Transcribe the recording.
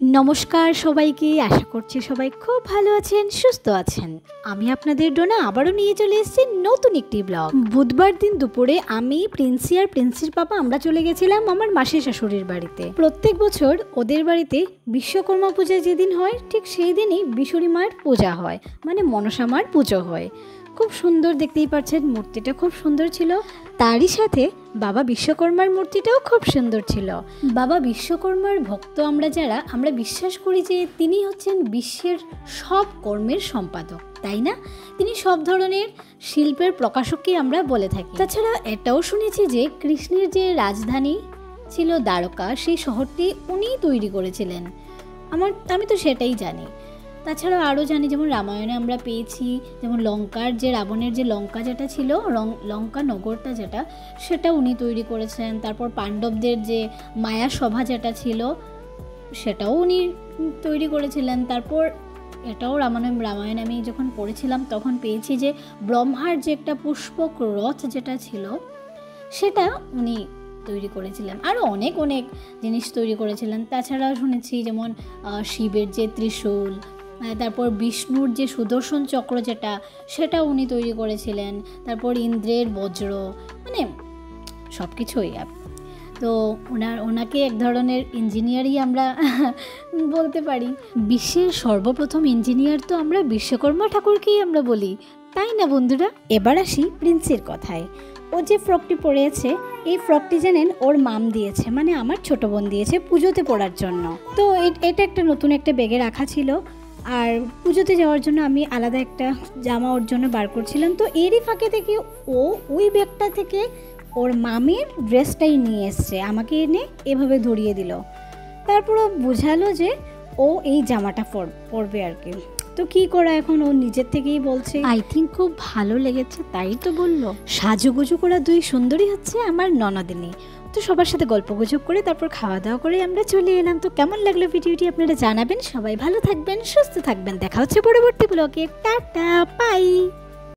নমস্কার সবাইকে, আশা করছি সবাই খুব ভালো আছেন, সুস্থ আছেন। আমি আপনাদের ডোনা আবারও নিয়ে চলে এসেছি নতুন একটি ব্লগ। বুধবার দিন দুপুরে আমি, প্রিন্সি আর প্রিন্সির পাপা আমরা চলে গেছিলাম আমার মাসির শাশুড়ির বাড়িতে। প্রত্যেক বছর ওদের বাড়িতে বিশ্বকর্মা পূজা যেদিন হয় ঠিক সেই দিনই বিশুরি মায়ের পূজা হয়, মানে মনসা মায়ের পুজো হয়। খুব সুন্দর, দেখতেই পাচ্ছেন মূর্তিটা খুব সুন্দর ছিল। তারই সাথে বাবা বিশ্বকর্মার মূর্তিটাও খুব সুন্দর ছিল। বাবা বিশ্বকর্মার ভক্ত আমরা যারা, আমরা বিশ্বাস করি যে তিনি হচ্ছেন বিশ্বের সব কর্মের সম্পাদক, তাই না? তিনি সব ধরনের শিল্পের প্রকাশককে আমরা বলে থাকি। তাছাড়া এটাও শুনেছি যে কৃষ্ণের যে রাজধানী ছিল দ্বারকা, সেই শহরটি উনিই তৈরি করেছিলেন। আমি তো সেটাই জানি। তাছাড়া আরও জানি, যেমন রামায়ণে আমরা পেয়েছি, যেমন লঙ্কার যে রাবণের যে লঙ্কা যেটা ছিল, লঙ্কা নগরটা যেটা, সেটা উনি তৈরি করেছেন। তারপর পাণ্ডবদের যে মায়া সভা যেটা ছিল সেটাও উনি তৈরি করেছিলেন। তারপর এটাও রামায়ণে আমি যখন পড়েছিলাম তখন পেয়েছি যে ব্রহ্মার যে একটা পুষ্পক রথ যেটা ছিল সেটা উনি তৈরি করেছিলেন। আরও অনেক অনেক জিনিস তৈরি করেছিলেন। তাছাড়াও শুনেছি যেমন শিবের যে ত্রিশূল, তারপর বিষ্ণুর যে সুদর্শন চক্র যেটা, সেটা উনি তৈরি করেছিলেন। তারপর ইন্দ্রের বজ্র, মানে সব কিছুই। তো ওনাকে এক ধরনের ইঞ্জিনিয়ারই আমরা বলতে পারি। বিশ্বের সর্বপ্রথম ইঞ্জিনিয়ার তো আমরা বিশ্বকর্মা ঠাকুরকেই আমরা বলি, তাই না বন্ধুরা? এবার আসি প্রিন্সের কথায়। ও যে ফ্রকটি পরেছে, এই ফ্রকটি জানেন ওর মাম দিয়েছে, মানে আমার ছোট বোন দিয়েছে পুজোতে পরার জন্য। তো এটা একটা নতুন একটা ব্যাগে রাখা ছিল, আর পুজোতে যাওয়ার জন্য আমি আলাদা একটা জামা ওর জন্য বার করছিলাম। তো এরই ফাঁকে থেকে ও ওই ব্যাগটা থেকে ওর মামের ড্রেসটাই নিয়ে এসছে, আমাকে এনে এভাবে ধরিয়ে দিল। তারপর ও বোঝালো যে ও এই জামাটা পরবে আর কি। তো কি করা এখন, ও নিজের থেকেই বলছে আই থিঙ্ক খুব ভালো লেগেছে, তাই তো বললো। সাজুগুজু করা দুই সুন্দরী হচ্ছে আমার ননদিনী। তো সবার সাথে গল্প গুজব করে তারপর খাওয়া দাওয়া করে আমরা চলে এলাম। তো কেমন লাগলো ভিডিওটি আপনারা জানাবেন। সবাই ভালো থাকবেন, সুস্থ থাকবেন। দেখা হচ্ছে পরবর্তী ব্লগে। Ta-ta, by.